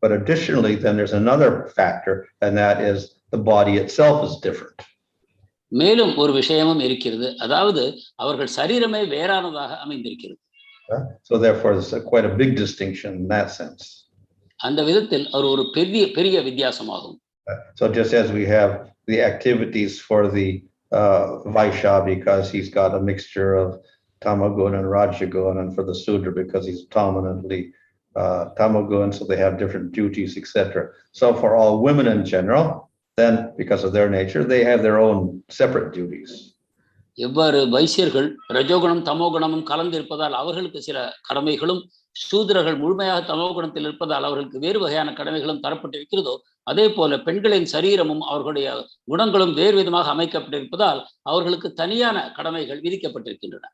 But additionally, then there's another factor, and that is the body itself is different.
மேலும் ஒரு விஷயமும் இருக்கிறது, அதாவது அவர்கள் சரீரமே வேறானதாக அமைந்திருக்கிறது.
So therefore, there's quite a big distinction in that sense.
அந்த விதத்தில் அவர் ஒரு பெரிய வித்தியாசமாகும்.
So just as we have the activities for the Vaishya because he's got a mixture of tamaguna and rajaguna, and for the Sudra because he's dominantly tamaguna, so they have different duties, etc. So for all women in general, then because of their nature, they have their own separate duties.
எவ்வாறு வைசியர்கள் ரஜோகுணம் தமோகுணமும் கலந்து இருப்பதால் அவர்களுக்கு சில கடமைகளும், சூத்திரர்கள் முழுமையாக தமோகுணத்தில் இருப்பதால் அவர்களுக்கு வேறு வகையான கடமைகளும் தரப்பட்டிருக்கிறதோ, அதே போல பெண்களின் சரீரமும் அவர்களுடைய குணங்களும் வேறு விதமாக அமைக்கப்பட்டிருப்பதால் அவர்களுக்கு தனியான கடமைகள் விதிக்கப்பட்டிருக்கின்றன.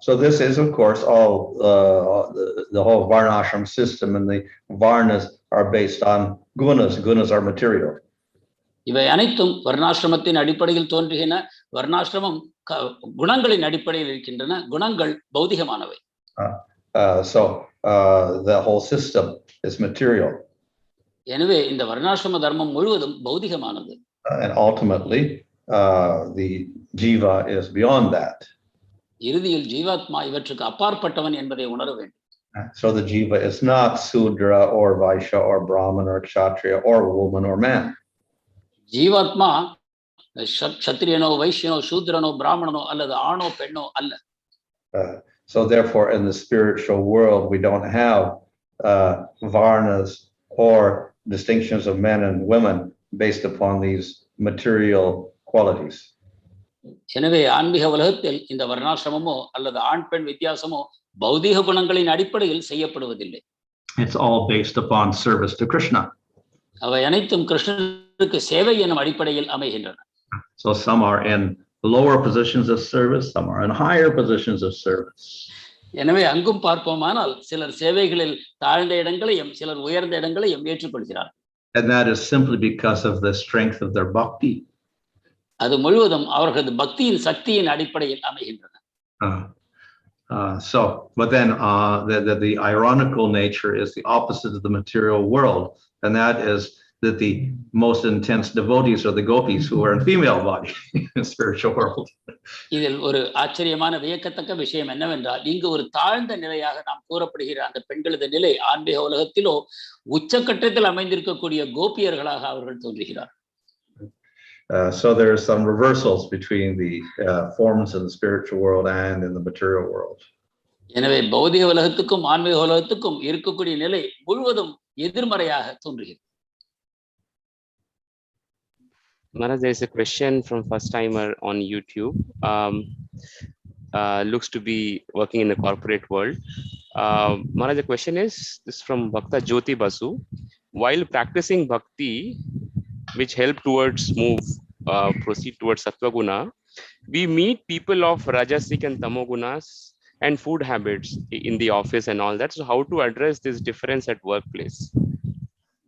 So this is, of course, all the whole varnashram system, and the varnas are based on gunas. Gunas are material.
இவை அனைத்தும் வர்ணாசிரமத்தின் அடிப்படையில் தோன்றுகின்றன. வர்ணாசிரமம் குணங்களின் அடிப்படையில் இருக்கின்றன. குணங்கள் பௌதிகமானவை.
So the whole system is material.
எனவே இந்த வர்ணாசிரம தர்மம் முழுவதும் பௌதிகமானது.
And ultimately, the jiva is beyond that.
இறுதியில் ஜீவாத்மா இவற்றுக்கு அப்பாற்பட்டவன் என்பதை உணர வேண்டும்.
So the jiva is not Sudra or Vaishya or Brahman or Kshatriya or woman or man.
ஜீவாத்மா க்ஷத்ரியனோ, வைஷ்யனோ, சூத்ரனோ, பிராமணனோ அல்லது ஆணோ பெண்ணோ அல்ல.
So therefore, in the spiritual world, we don't have varnas or distinctions of men and women based upon these material qualities.
எனவே ஆன்மீக உலகத்தில் இந்த வர்ணாசிரமமோ அல்லது ஆண் பெண் வித்தியாசமோ பௌதிக குணங்களின் அடிப்படையில் செய்யப்படுவதில்லை.
It's all based upon service to Krishna.
அவை அனைத்தும் கிருஷ்ணனுக்கு சேவை எனும் அடிப்படையில் அமைகின்றன.
So some are in lower positions of service, some are in higher positions of service.
எனவே அங்கும் பார்ப்போமானால் சிலர் சேவைகளில் தாழ்ந்த இடங்களையும் சிலர் உயர்ந்த இடங்களையும் ஏற்றுக்கொள்கிறார்.
And that is simply because of the strength of their bhakti.
அது முழுவதும் அவர்களது பக்தியின் சக்தியின் அடிப்படையில் அமைகின்றன.
But then the ironical nature is the opposite of the material world, and that is that the most intense devotees are the gopis who are in female body in the spiritual world.
இதில் ஒரு ஆச்சரியமான வியக்கத்தக்க விஷயம் என்னவென்றால், இங்கு ஒரு தாழ்ந்த நிலையாக நாம் கூறப்படுகிற அந்த பெண்களது நிலை ஆன்மீக உலகத்திலோ உச்சக்கட்டத்தில் அமைந்திருக்கக்கூடிய கோபியர்களாக அவர்கள் தோன்றுகிறார்.
So there are some reversals between the forms in the spiritual world and in the material world.
எனவே பௌதிக உலகத்துக்கும் ஆன்மீக உலகத்துக்கும் இருக்கக்கூடிய நிலை முழுவதும் எதிர்மறையாக தோன்றுகிறது.
Maharaj, there is a question from first timer on YouTube. Looks to be working in the corporate world. Maharaj, the question is this from Bhakta Jyoti Basu. While practicing bhakti, which help towards proceed towards sattva-guna, we meet people of rajasic and tamogunas and food habits in the office and all that. So how to address this difference at workplace?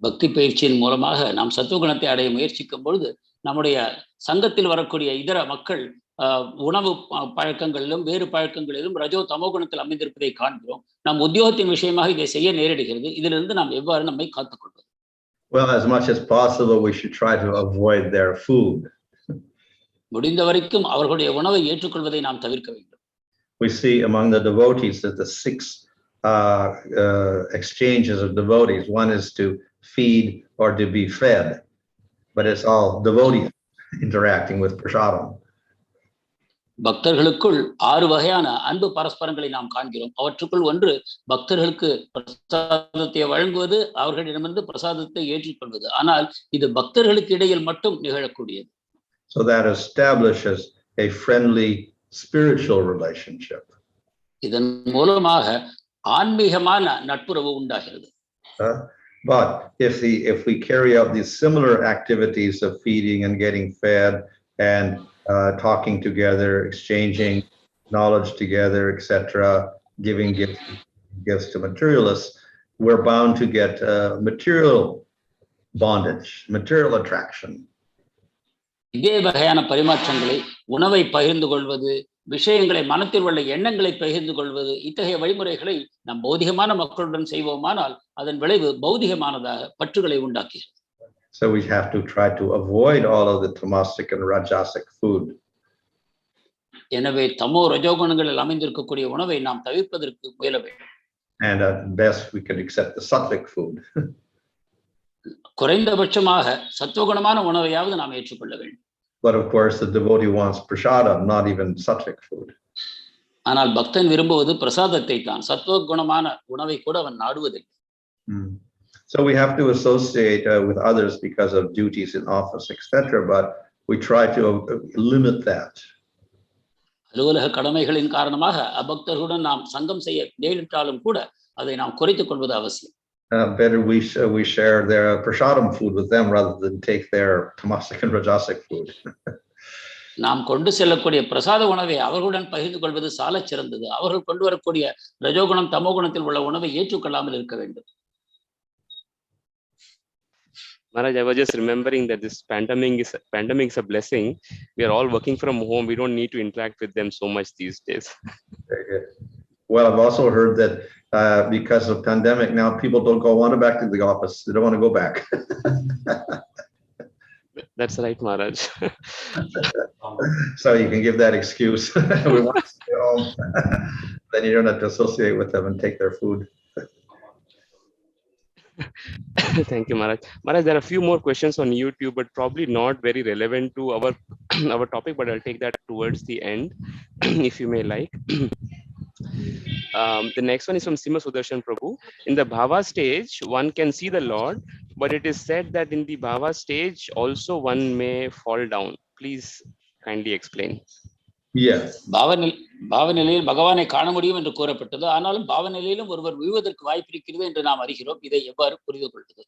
பக்தி பயிற்சியின் மூலமாக நாம் சத்துவகுணத்தை அடைய முயற்சிக்கும் பொழுது நம்முடைய சங்கத்தில் வரக்கூடிய இதர மக்கள் உணவு பழக்கங்களிலும் வேறு பழக்கங்களிலும் ரஜோ தமோகுணத்தில் அமைந்திருப்பதை காண்கிறோம். நம் உத்தியோகத்தின் விஷயமாக இதை செய்ய நேரிடுகிறது. இதிலிருந்து நாம் எவ்வாறு நம்மை காத்துக்கொள்வது?
Well, as much as possible, we should try to avoid their food.
முடிந்த வரைக்கும் அவர்களுடைய உணவை ஏற்றுக்கொள்வதை நாம் தவிர்க்க வேண்டும்.
We see among the devotees that the 6 exchanges of devotees. One is to feed or to be fed, but it's all devotees interacting with prasadam.
பக்தர்களுக்குள் 6 வகையான அன்பு பரஸ்பரங்களை நாம் காண்கிறோம். அவற்றுக்குள் ஒன்று பக்தர்களுக்கு பிரசாதத்தை வழங்குவது, அவர்களிடமிருந்து பிரசாதத்தை ஏற்றுக்கொள்வது. ஆனால் இது பக்தர்களுக்கு இடையில் மட்டும் நிகழக்கூடியது.
So that establishes a friendly spiritual relationship.
இதன் மூலமாக ஆன்மீகமான நட்புறவு உண்டாகிறது.
But if we carry out these similar activities of feeding and getting fed and talking together, exchanging knowledge together, etc., giving gifts to materialists, we're bound to get material bondage, material attraction.
இதே வகையான பரிமாற்றங்களை, உணவை பகிர்ந்து கொள்வது, விஷயங்களை, மனத்தில் உள்ள எண்ணங்களை பகிர்ந்து கொள்வது, இத்தகைய வழிமுறைகளை நாம் பௌதிகமான மக்களுடன் செய்வோமானால் அதன் விளைவு பௌதிகமானதாக பற்றுகளை உண்டாக்குகிறது.
So we have to try to avoid all of the tamasic and rajasic food.
எனவே தமோ ரஜோகுணங்களில் அமைந்திருக்கக்கூடிய உணவை நாம் தவிர்ப்பதற்கு முயல வேண்டும்.
And at best we can accept the sattvic food.
குறைந்தபட்சமாக சத்துவகுணமான உணவையாவது நாம் ஏற்றுக்கொள்ள வேண்டும்.
But of course the devotee wants prasadam, not even sattvic food.
ஆனால் பக்தன் விரும்புவது பிரசாதத்தை தான், சத்துவகுணமான உணவை கூட அவன் நாடுவதில்லை.
So we have to associate with others because of duties in office, etc., but we try to limit that.
அலுவலக கடமைகளின் காரணமாக அபக்தர்களுடன் நாம் சங்கம் செய்ய நேரிட்டாலும் கூட அதை நாம் குறைத்துக் கொள்வது அவசியம்.
Better we share their prasadam food with them rather than take their tamasic and rajasic food.
நாம் கொண்டு செல்லக்கூடிய பிரசாத உணவை அவர்களுடன் பகிர்ந்து கொள்வது சாலச் சிறந்தது. அவர்கள் கொண்டு வரக்கூடிய ரஜோகுணம் தமோகுணத்தில் உள்ள உணவை ஏற்றுக்கொள்ளாமல் இருக்க வேண்டும்.
Maharaj, I was just remembering that this pandemic is a blessing. We are all working from home. We don't need to interact with them so much these days.
Very good. Well, I've also heard that because of pandemic now, people don't want to back to the office. They don't want to go back.
That's right, Maharaj.
So you can give that excuse. We want to stay home. Then you don't have to associate with them and take their food.
Thank you, Maharaj. Maharaj, there are a few more questions on YouTube, but probably not very relevant to our topic, but I'll take that towards the end, if you may like. The next one is from Sima Sudarshan Prabhu. In the Bhava stage, one can see the Lord, but it is said that in the Bhava stage also one may fall down. Please kindly explain.
Yes.
பாவநிலையில் பகவானை காண முடியும் என்று கூறப்பட்டது. ஆனாலும் பாவநிலையிலும் ஒருவர் விழுவதற்கு வாய்ப்பு இருக்கிறது என்று நாம் அறிகிறோம். இதை எவ்வாறு புரிந்து கொள்வது?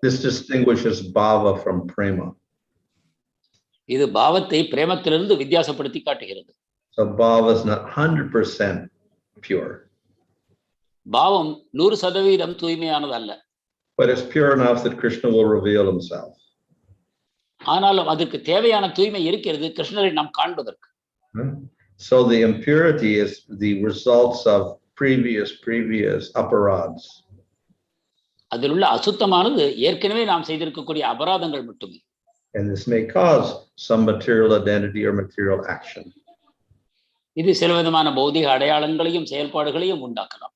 This distinguishes bhava from prema.
இது பாவத்தை பிரேமத்திலிருந்து வித்தியாசப்படுத்தி காட்டுகிறது.
So bhava is not 100% pure.
பாவம் 100% தூய்மையானது அல்ல.
But it's pure enough that Krishna will reveal himself.
ஆனாலும் அதற்கு தேவையான தூய்மை இருக்கிறது கிருஷ்ணரை நாம் காண்பதற்கு.
So the impurity is the results of previous aparads.
அதில் உள்ள அசுத்தமானது ஏற்கனவே நாம் செய்திருக்கக்கூடிய அபராதங்கள் மட்டுமே.
And this may cause some material identity or material action.
இது சில விதமான பௌதிக அடையாளங்களையும் செயல்பாடுகளையும் உண்டாக்கலாம்.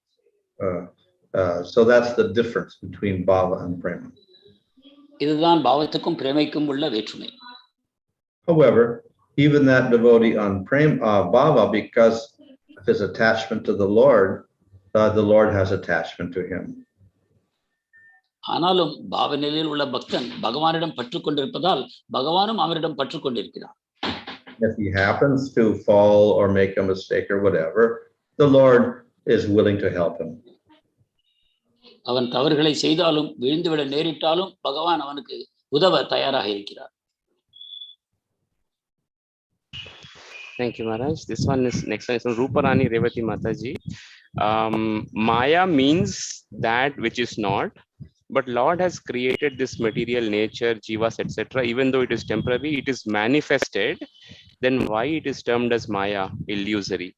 So that's the difference between bhava and prema.
இதுதான் பாவத்துக்கும் பிரேமைக்கும் உள்ள வேற்றுமை.
However, even that devotee on bhava, because of his attachment to the Lord has attachment to him.
ஆனாலும் பாவ நிலையில் உள்ள பக்தன் பகவானிடம் பற்று கொண்டிருப்பதால் பகவானும் அவரிடம் பற்று கொண்டிருக்கிறார்.
If he happens to fall or make a mistake or whatever, the Lord is willing to help him.
அவன் தவறுகளை செய்தாலும் விழுந்துவிட நேரிட்டாலும் பகவான் அவனுக்கு உதவ தயாராக இருக்கிறார்.
Thank you, Maharaj. Next one is from Ruparani Revati Mataji. Maya means that which is not, but Lord has created this material nature, jivas, etc. Even though it is temporary, it is manifested. Then why it is termed as Maya, illusory?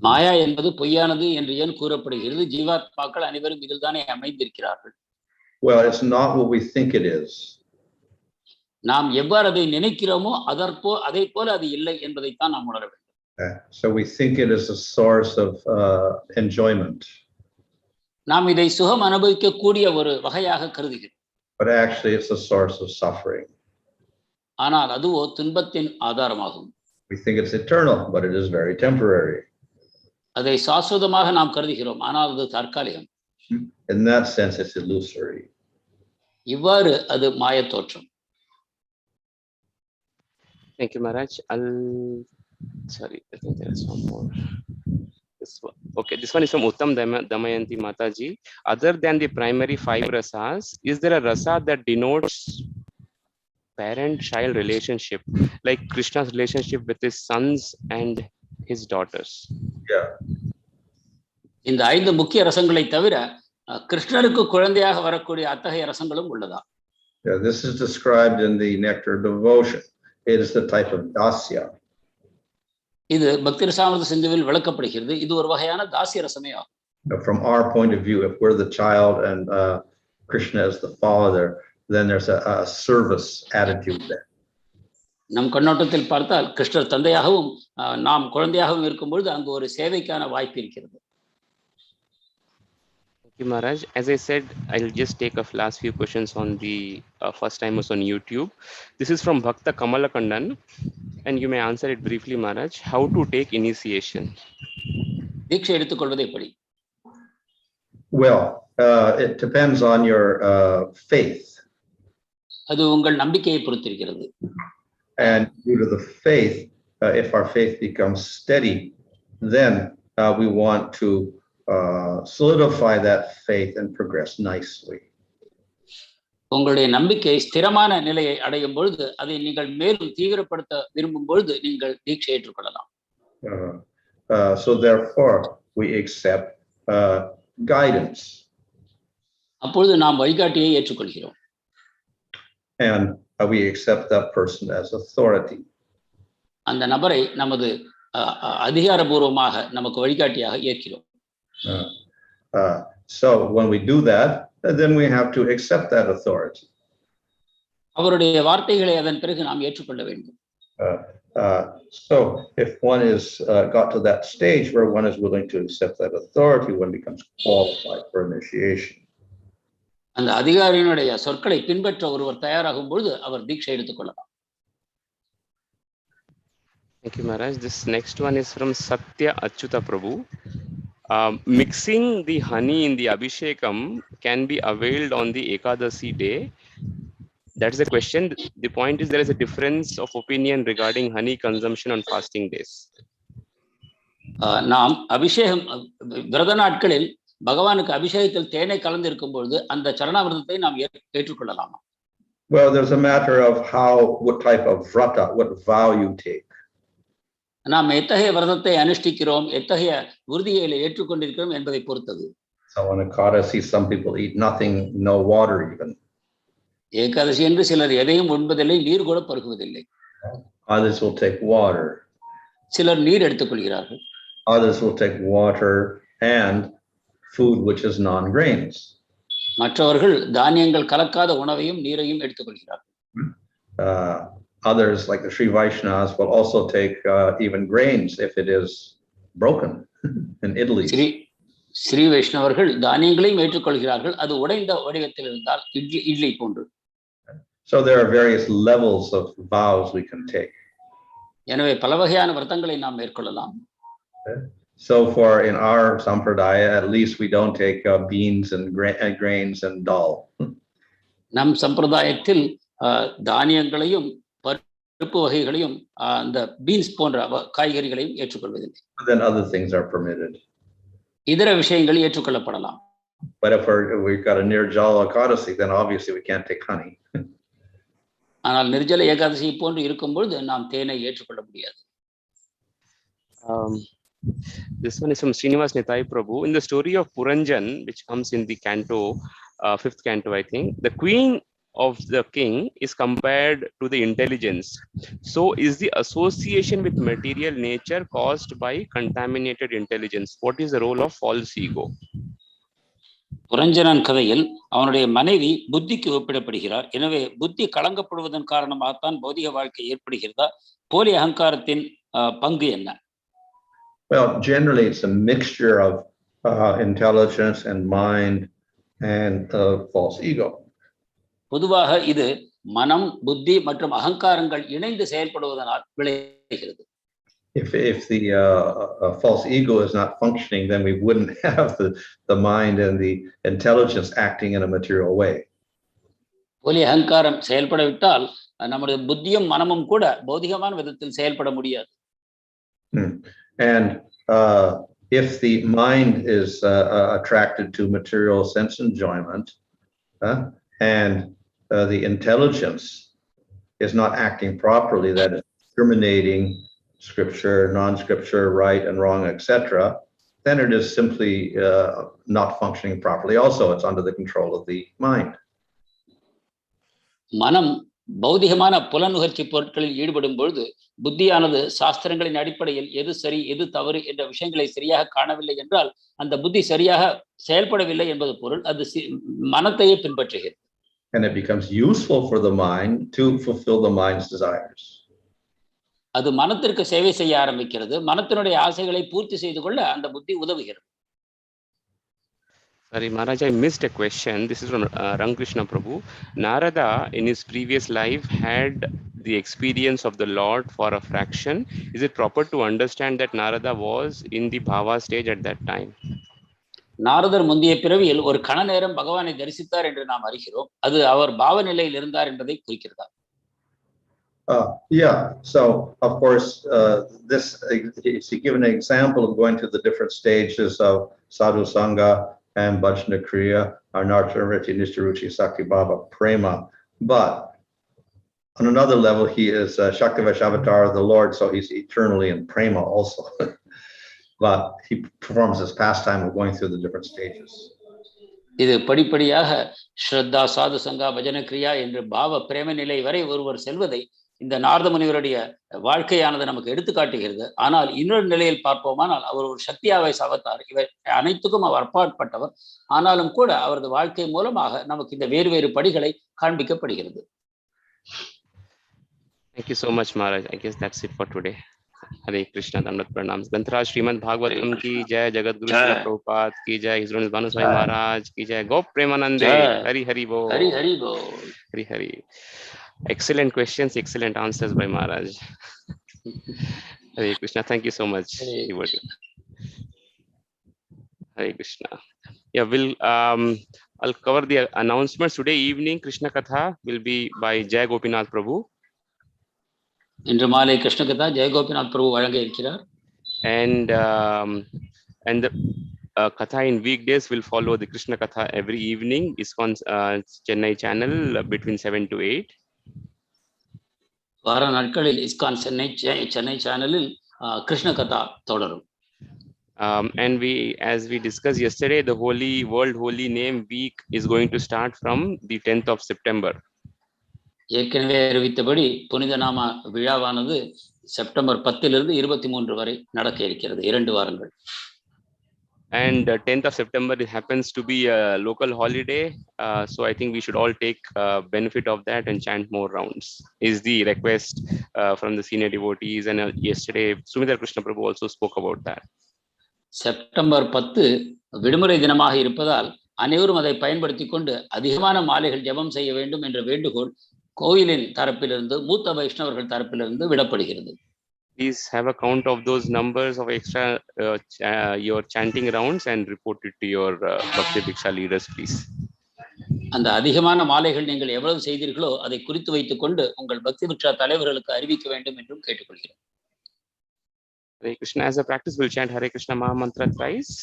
மாயா என்பது பொய்யானது என்று ஏன் கூறப்படுகிறது? ஜீவாத்மாக்கள் அனைவரும் இதில் தானே அமைந்திருக்கிறார்கள்.
Well, it's not what we think it is.
நாம் எவ்வாறு அதை நினைக்கிறோமோ அதை போல அது இல்லை என்பதைத்தான் நாம் உணர வேண்டும்.
So we think it is a source of enjoyment.
நாம் இதை சுகம் அனுபவிக்கக்கூடிய ஒரு வகையாக கருதுகிறோம்.
But actually it's a source of suffering.
ஆனால் அதுவோ துன்பத்தின் ஆதாரமாகும்.
We think it's eternal, but it is very temporary.
அதை சாஸ்வதமாக நாம் கருதுகிறோம், ஆனால் அது தற்காலிகம்.
In that sense, it's illusory.
இவ்வாறு அது மாய தோற்றம். Thank you, Maharaj. Sorry, I think there is one more. This one. Okay, this one is from Uttam Damayanti Mataji. Other than the primary 5 rasas, is there a rasa that denotes parent-child relationship, like Krishna's relationship with his sons and his daughters.
Yeah.
இந்த 5 முக்கிய ரசங்களை தவிர கிருஷ்ணருக்கு குழந்தையாக வரக்கூடிய அத்தகைய ரசங்களும் உள்ளதா?
Yeah, this is described in the nectar of devotion. It is the type of dasya.
இது பக்தி ரசாமிர்த சிந்துவில் விளக்கப்படுகிறது. இது ஒரு வகையான தாசிய ரசமே ஆகும்.
From our point of view, if we're the child and Krishna is the father, then there's a service attitude there.
நம் கண்ணோட்டத்தில் பார்த்தால் கிருஷ்ணர் தந்தையாகவும் நாம் குழந்தையாகவும் இருக்கும்பொழுது அங்கு ஒரு சேவைக்கான வாய்ப்பு இருக்கிறது.
Thank you, Maharaj. As I said, I'll just take a last few questions on the first timers on YouTube. This is from Bhakta Kamalakandan, and you may answer it briefly, Maharaj. How to take initiation?
தீட்சை எடுத்துக்கொள்வது எப்படி?
Well, it depends on your faith.
அது உங்கள் நம்பிக்கையை பொறுத்திருக்கிறது.
And due to the faith, if our faith becomes steady, then we want to solidify that faith and progress nicely.
உங்களுடைய நம்பிக்கை ஸ்திரமான நிலையை அடையும் பொழுது அதை நீங்கள் மேலும் தீவிரப்படுத்த விரும்பும் பொழுது நீங்கள் தீட்சை ஏற்றுக்கொள்ளலாம்.
So therefore, we accept guidance.
அப்பொழுது நாம் வழிகாட்டியை ஏற்றுக்கொள்கிறோம்.
And we accept that person as authority.
அந்த நபரை நமது அதிகாரபூர்வமாக நமக்கு வழிகாட்டியாக ஏற்கிறோம்.
So when we do that, then we have to accept that authority.
அவருடைய வார்த்தைகளை அதன் பிறகு நாம் ஏற்றுக்கொள்ள வேண்டும்.
So if one is got to that stage where one is willing to accept that authority, one becomes qualified for initiation.
அந்த அதிகாரியினுடைய சொற்களை பின்பற்ற ஒருவர் தயாராகும் பொழுது அவர் தீட்சை எடுத்துக்கொள்ளலாம்.
Thank you, Maharaj. This next one is from Satya Achyuta Prabhu. Mixing the honey in the abhishekam can be availed on the Ekadasi day. That is the question. The point is there is a difference of opinion regarding honey consumption on fasting days.
நாம் அபிஷேகம் விரத நாட்களில் பகவானுக்கு அபிஷேகத்தில் தேனை கலந்து இருக்கும் பொழுது அந்த சரணாமிர்தத்தை நாம் ஏற்றுக்கொள்ளலாமா?
Well, there's a matter of what type of vrata, what vow you take.
நாம் எத்தகைய விரதத்தை அனுஷ்டிக்கிறோம், எத்தகைய உறுதியை ஏற்றுக்கொண்டிருக்கிறோம் என்பதை பொறுத்தது.
So on Ekadasi, some people eat nothing, no water even.
Ekadashi என்று சிலர் எதையும் உண்பதில்லை, நீர் கூட பருகுவதில்லை.
Others will take water.
சிலர் நீர் எடுத்துக்கொள்கிறார்கள்.
Others will take water and food which is non-grains.
மற்றவர்கள் தானியங்கள் கலக்காத உணவையும் நீரையும் எடுத்துக்கொள்கிறார்கள்.
Others, like the Sri Vaishnavas, will also take even grains if it is broken in Italy.
Sri வைஷ்ணவர்கள் தானியங்களையும் ஏற்றுக்கொள்கிறார்கள், அது உடைந்த வடிவத்தில் இருந்தால் இட்லி போன்று.
So there are various levels of vows we can take.
எனவே பல வகையான விரதங்களை நாம் மேற்கொள்ளலாம்.
So for in our sampradaya, at least we don't take beans and grains and dal.
நம் சம்பிரதாயத்தில் தானியங்களையும் பருப்பு வகைகளையும் அந்த பீன்ஸ் போன்ற காய்கறிகளையும் ஏற்றுக்கொள்வதில்லை.
Then other things are permitted.
இதர விஷயங்கள் ஏற்றுக்கொள்ளப்படலாம்.
But if we've got a nirjala ekadasi, then obviously we can't take honey.
ஆனால் நிர்ஜல ஏகாதசி போன்று இருக்கும் பொழுது நாம் தேனை ஏற்றுக்கொள்ள முடியாது.
This one is from Srinivas Nitai Prabhu. In the story of Puranjan, which comes in the canto, 5th canto, I think, the queen of the king is compared to the intelligence. So is the association with material nature caused by contaminated intelligence? What is the role of false ego?
புரஞ்சனன் கதையில் அவனுடைய மனைவி புத்திக்கு ஒப்பிடப்படுகிறார். எனவே புத்தி கலங்கப்படுவதன் காரணமாகத்தான் பௌதிக வாழ்க்கை ஏற்படுகிறதா? போலி அகங்காரத்தின் பங்கு என்ன?
Well, generally it's a mixture of intelligence and mind and false ego.
பொதுவாக இது மனம், புத்தி மற்றும் அகங்காரங்கள் இணைந்து செயல்படுவதனால் விளைகிறது.
If the false ego is not functioning, then we wouldn't have the mind and the intelligence acting in a material way.
போலி அகங்காரம் செயல்படவிட்டால் நம்முடைய புத்தியும் மனமும் கூட பௌதிகமான விதத்தில் செயல்பட முடியாது.
And if the mind is attracted to material sense enjoyment, and the intelligence is not acting properly, that is discriminating scripture, non-scripture, right and wrong, etc., then it is simply not functioning properly. Also, it's under the control of the mind.
மனம் பௌதிகமான புலனுகர்ச்சி பொருட்களில் ஈடுபடும் பொழுது புத்தியானது சாஸ்திரங்களின் அடிப்படையில் எது சரி எது தவறு என்ற விஷயங்களை சரியாக காணவில்லை என்றால் அந்த புத்தி சரியாக செயல்படவில்லை என்பது பொருள். அது மனத்தையே பின்பற்றுகிறது.
And it becomes useful for the mind to fulfill the mind's desires.
அது மனத்திற்கு சேவை செய்ய ஆரம்பிக்கிறது. மனத்தினுடைய ஆசைகளை பூர்த்தி செய்து கொள்ள அந்த புத்தி உதவுகிறது.
Sorry, Maharaj, I missed a question. This is from Ramakrishna Prabhu. Narada, in his previous life, had the experience of the Lord for a fraction. Is it proper to understand that Narada was in the bhava stage at that time?
நாரதர் முந்தைய பிறவியில் ஒரு கண நேரம் பகவானை தரிசித்தார் என்று நாம் அறிகிறோம். அது அவர் பாவ நிலையில் இருந்தார் என்பதை குறிக்கிறதா?
Yeah, so of course, this is given an example of going through the different stages of sadhu sangha and bhajna kriya, anartha, nivrthi, nistha, sakti, bhava, prema. But on another level, he is Shaktivash avatar of the Lord, so he's eternally in prema also. But he performs this pastime of going through the different stages.
இது படிப்படியாக ஸ்ரத்தா, சாது சங்கா, பஜன கிரியா என்று பாவ பிரேம நிலை வரை ஒருவர் செல்வதை இந்த நாரத முனிவருடைய வாழ்க்கையானது நமக்கு எடுத்து காட்டுகிறது. ஆனால் இன்னொரு நிலையில் பார்ப்போமானால் அவர் ஒரு சக்தியாவை அவதார். இவர் அனைத்துக்கும் அவர் அப்பாற்பட்டவர். ஆனாலும் கூட அவரது வாழ்க்கை மூலமாக நமக்கு இந்த வேறு வேறு படிகளை காண்பிக்கப்படுகிறது.
Thank you so much, Maharaj. I guess that's it for today. Hare Krishna, Dandavat Pranams. Grantaraj Srimad Bhāgavatam ki jai, Jagat Guru Srila Prabhupada ki jai, His Holiness Bhanu Swami Maharaj ki jai, Gop Premanande, Hari Hari Bo.
Hari Hari Bo.
Hari Hari. Excellent questions, excellent answers by Maharaj. Hare Krishna, thank you so much. Hare Krishna. Yeah, I'll cover the announcements today evening. Krishna Katha will be by Jai Gopinath Prabhu.
இன்று மாலை கிருஷ்ண கதா ஜெய கோபிநாத் பிரபு வழங்க இருக்கிறார்.
And the Katha in weekdays will follow the Krishna Katha every evening. ISKCON Chennai channel between 7 to 8.
வார நாட்களில் ISKCON Chennai சேனலில் கிருஷ்ண கதா தொடரும்.
And as we discussed yesterday, the World Holy Name Week is going to start from the 10th of September.
ஏற்கனவே அறிவித்தபடி புனித நாம விழாவானது September 10 23 வரை நடக்க இருக்கிறது. 2 வாரங்கள்.
And 10th of September, it happens to be a local holiday. So I think we should all take benefit of that and chant more rounds, is the request from the senior devotees. And yesterday, Sumitra Krishna Prabhu also spoke about that.
September 10 விடுமுறை தினமாக இருப்பதால் அனைவரும் அதை பயன்படுத்தி கொண்டு அதிகமான மாலைகள் ஜெபம் செய்ய வேண்டும் என்ற வேண்டுகோள் கோயிலின் தரப்பிலிருந்து மூத்த வைஷ்ணவர்கள் தரப்பிலிருந்து விடப்படுகிறது.
Please have a count of those numbers of extra your chanting rounds and report it to your Bhakti Diksha leaders, please.
அந்த அதிகமான மாலைகள் நீங்கள் எவ்வளவு செய்தீர்களோ அதை குறித்து வைத்துக் கொண்டு உங்கள் பக்தி திக்ஷா தலைவர்களுக்கு அறிவிக்க வேண்டும் என்றும் கேட்டுக்கொள்கிறேன்.
Hare Krishna. As a practice, we'll chant Hare Krishna Maha Mantra thrice.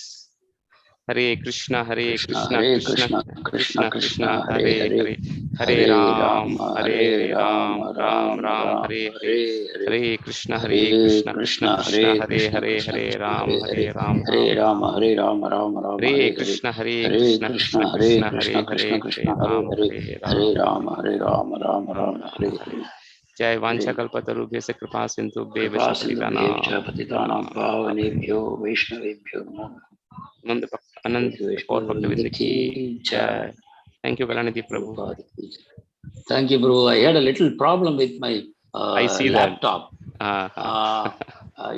Hare Krishna, Hare Krishna, Krishna Krishna, Krishna Hare Hare, Hare Ram, Hare Ram, Ram Ram, Hare Hare, Hare Krishna, Hare Krishna, Krishna Krishna, Hare Hare, Hare Ram, Hare Ram,
Hare Ram, Hare Ram, Ram Ram,
Hare Krishna, Hare Krishna, Krishna Krishna, Hare Hare, Hare Ram,
Hare Ram, Hare Ram, Ram Ram, Hare Hare.
जय वांछा कल्पतरुभ्यः से कृपा सिंधु
पतितानां पावनेभ्यो वैष्णवेभ्यो नमो
अनंत और भक्तवृंद की जय. Thank you, Kalanidhi Prabhu.
Thank you, Prabhu. I had a little problem with my
I see
laptop.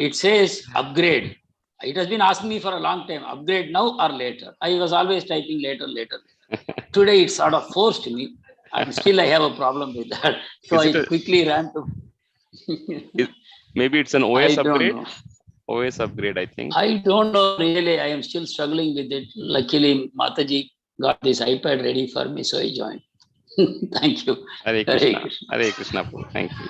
It says upgrade. It has been asking me for a long time, upgrade now or later. I was always typing later. Today it sort of forced me, and still I have a problem with that. So I quickly ran to...
Maybe it's an OS upgrade? OS upgrade, I think.
I don't know really. I am still struggling with it. Luckily, Mataji got this iPad ready for me, so I joined. Thank you.
Hare Krishna. Hare Krishna. Thank you.